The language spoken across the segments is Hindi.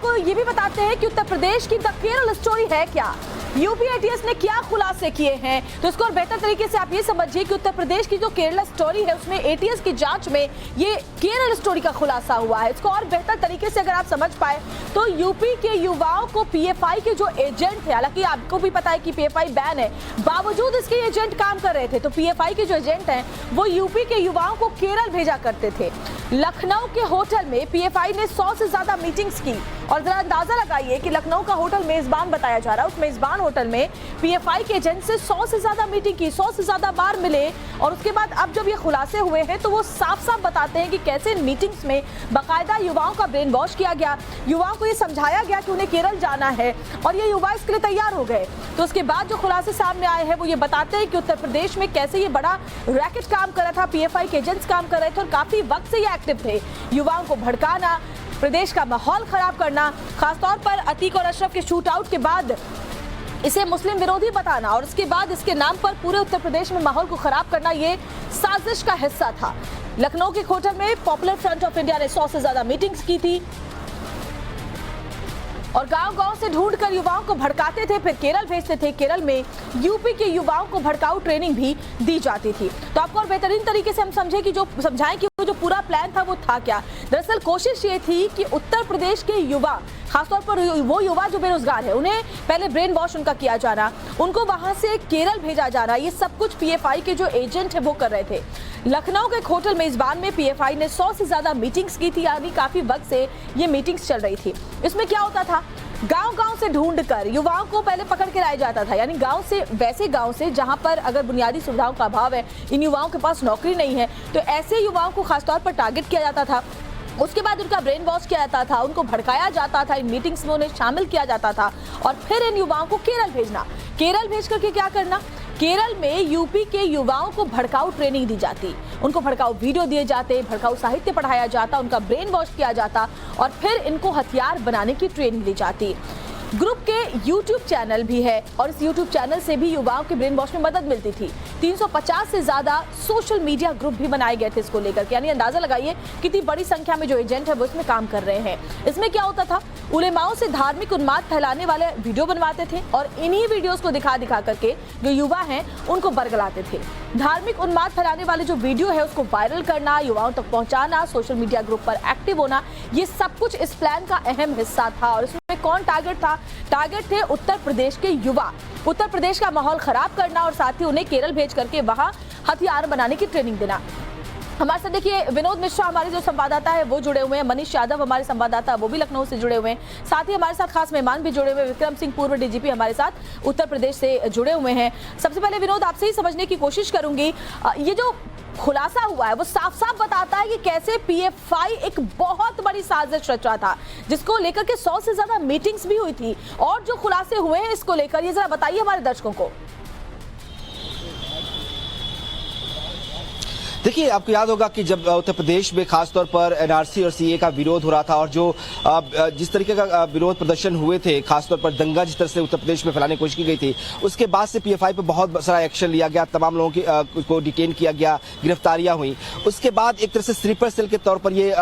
आपको ये भी बताते हैं कि उत्तर प्रदेश की द केरल स्टोरी है क्या, यूपी एटीएस ने क्या खुलासे किए हैं। तो इसको और बेहतर तरीके से आप ये समझिए कि उत्तर प्रदेश की जो केरल स्टोरी है उसमें एटीएस की जांच में ये केरल स्टोरी का खुलासा हुआ है। इसको और बेहतर तरीके से अगर आप समझ पाए तो यूपी के युवाओं को पीएफआई के जो एजेंट थे, हालांकि आपको भी पता है कि पीएफआई बैन है, बावजूद इसके एजेंट काम कर रहे थे। तो पीएफआई के जो एजेंट हैं वो यूपी के युवाओं को केरल भेजा करते थे। लखनऊ के होटल में पीएफआई ने 100 से ज्यादा मीटिंग्स की और जरा अंदाजा लगाइए कि लखनऊ का होटल मेजबान बताया जा रहा है, उस मेजबान होटल में पीएफआई के एजेंट से 100 से ज्यादा मीटिंग की, 100 से ज्यादा बार मिले। और उसके बाद अब जब ये खुलासे हुए हैं तो वो साफ साफ बताते हैं कि कैसे इन मीटिंग्स में बाकायदा युवाओं का ब्रेन वॉश किया गया, युवाओं को ये समझाया गया कि उन्हें केरल जाना है और ये युवा इसके लिए तैयार हो गए। तो उसके बाद जो खुलासे सामने आए हैं वो ये बताते हैं कि उत्तर प्रदेश में कैसे ये बड़ा रैकेट काम कर रहा था, पीएफआई के एजेंट्स काम कर रहे थे और काफी वक्त से ये एक्टिव थे। युवाओं को भड़काना, प्रदेश का माहौल खराब करना, खासतौर पर अतीक और अशरफ के शूट आउट के बाद इसे मुस्लिम विरोधी बताना और उसके बाद इसके नाम पर पूरे उत्तर प्रदेश में माहौल को खराब करना, ये साजिश का हिस्सा था। लखनऊ के होटल में पॉपुलर फ्रंट ऑफ इंडिया ने 100 से ज्यादा मीटिंग्स की थी और गांव-गांव से ढूंढकर युवाओं को भड़काते थे, फिर केरल भेजते थे। केरल में यूपी के युवाओं को भड़काऊ ट्रेनिंग भी दी जाती थी। तो आपको और बेहतरीन तरीके से हम समझाएं कि वो जो पूरा प्लान था वो था क्या। दरअसल कोशिश ये थी कि उत्तर प्रदेश के युवा, खासतौर पर वो युवा जो बेरोजगार है, उन्हें पहले ब्रेन वॉश उनका किया जाना, उनको वहां से केरल भेजा जाना, ये सब कुछ पीएफआई के जो एजेंट है वो कर रहे थे। लखनऊ के होटल मेजबान में पीएफआई ने 100 से ज्यादा मीटिंग्स की थी, यानी काफी वक्त से ये मीटिंग्स चल रही थी। इसमें क्या होता था, गांव-गांव से ढूंढकर युवाओं को पहले पकड़ के लाया जाता था, यानी गांव से, वैसे गांव से जहां पर अगर बुनियादी सुविधाओं का अभाव है, इन युवाओं के पास नौकरी नहीं है, तो ऐसे युवाओं को खासतौर पर टारगेट किया जाता था। उसके बाद उनका ब्रेन वॉश किया जाता था, उनको भड़काया जाता था, इन मीटिंग्स में उन्हें शामिल किया जाता था और फिर इन युवाओं को केरल भेजना। केरल भेज करके क्या करना, केरल में यूपी के युवाओं को भड़काऊ ट्रेनिंग दी जाती, उनको भड़काऊ वीडियो दिए जाते, भड़काऊ साहित्य पढ़ाया जाता, उनका ब्रेन वॉश किया जाता और फिर इनको हथियार बनाने की ट्रेनिंग दी जाती। ग्रुप के यूट्यूब चैनल भी है और इस यूट्यूब चैनल से भी युवाओं के ब्रेन वॉश में मदद मिलती थी। 350 से ज्यादा सोशल मीडिया ग्रुप भी बनाए गए थे इसको लेकर के, यानी अंदाजा लगाइए कितनी बड़ी संख्या में जो एजेंट है वो इसमें काम कर रहे हैं। इसमें क्या होता था, उलेमाओं से धार्मिक उन्माद फैलाने वाले वीडियो बनवाते थे और इन्हीं वीडियोस को दिखा दिखा करके जो युवा हैं उनको बरगलाते थे। धार्मिक उन्माद फैलाने वाले जो वीडियो है उसको वायरल करना, युवाओं तक पहुंचाना, सोशल मीडिया ग्रुप पर एक्टिव होना, ये सब कुछ इस प्लान का अहम हिस्सा था। और इसमें कौन टारगेट था, टारगेट थे उत्तर प्रदेश के युवा, उत्तर प्रदेश का माहौल खराब करना और साथ ही उन्हें केरल भेज करके वहां हथियार बनाने की ट्रेनिंग देना। हमारे साथ देखिए विनोद मिश्रा हमारे जो संवाददाता है वो जुड़े हुए हैं, मनीष यादव हमारे संवाददाता वो भी लखनऊ से जुड़े हुए हैं, साथ ही हमारे साथ खास मेहमान भी जुड़े हुए हैं, विक्रम सिंह पूर्व डीजीपी हमारे साथ उत्तर प्रदेश से जुड़े हुए हैं। सबसे पहले विनोद आपसे ही समझने की कोशिश करूंगी, ये जो खुलासा हुआ है वो साफ साफ बताता है कि कैसे पीएफआई एक बहुत बड़ी साजिश रच रहा था, जिसको लेकर के 100 से ज्यादा मीटिंग्स भी हुई थी और जो खुलासे हुए हैं इसको लेकर ये जरा बताइए हमारे दर्शकों को। देखिए, आपको याद होगा कि जब उत्तर प्रदेश में खासतौर पर एनआरसी और सीए का विरोध हो रहा था और जो जिस तरीके का विरोध प्रदर्शन हुए थे, खासतौर पर दंगा जिस तरह से उत्तर प्रदेश में फैलाने की कोशिश की गई थी, उसके बाद से पीएफआई पर बहुत सारा एक्शन लिया गया, तमाम लोगों को डिटेन किया गया, गिरफ्तारियां हुई। उसके बाद एक तरह से स्लीपर सेल के तौर पर ये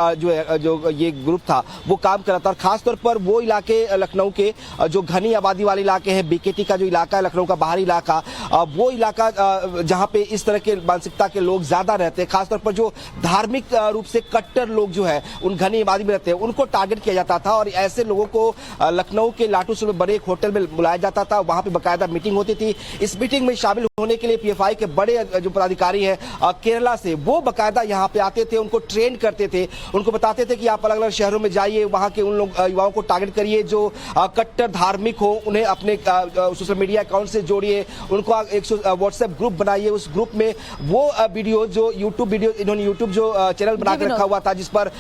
जो ये ग्रुप था वो काम कर रहा था और खासतौर पर वो इलाके लखनऊ के जो घनी आबादी वाले इलाके हैं, बीकेटी का जो इलाका है, लखनऊ का बाहरी इलाका, वो इलाका जहाँ पे इस तरह के मानसिकता के लोग ज्यादा रहते, खासतौर पर जो धार्मिक रूप से कट्टर लोग जो है उन घनी आबादी में रहते हैं, उनको टारगेट किया जाता था और ऐसे लोगों को लखनऊ के लाटू से बड़े एक होटल में बुलाया जाता था, वहां पे बकायदा मीटिंग होती थी। इस मीटिंग में शामिल होने के लिए पीएफआई के बड़े जो पदाधिकारी हैं केरला से, वो बकायदा यहाँ पे आते थे, उनको ट्रेन करते थे, उनको बताते थे कि आप अलग अलग शहरों में जाइए, वहां के उन लोग युवाओं को टारगेट करिए जो कट्टर धार्मिक हो, उन्हें अपने सोशल मीडिया अकाउंट से जोड़िए, उनको एक व्हाट्सएप ग्रुप बनाइए, उस ग्रुप में वो वीडियो जो यूट्यूब वीडियो, इन्होंने यूट्यूब जो चैनल बना के रखा हुआ था जिस पर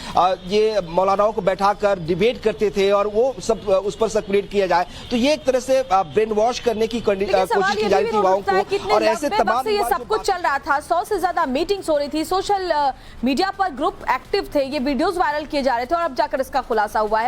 ये मौलानाओं को बैठाकर डिबेट करते थे और वो सब उस पर सर्कुलेट किया जाए, तो ये एक तरह से ब्रेन वॉश करने की कोशिश की जा रही थी युवाओं को और ऐसे तमाम ये सब कुछ चल रहा था। 100 से ज्यादा मीटिंग्स हो रही थी, सोशल मीडिया पर ग्रुप एक्टिव थे, ये वीडियोस वायरल किए जा रहे थे और अब जाकर इसका खुलासा हुआ है।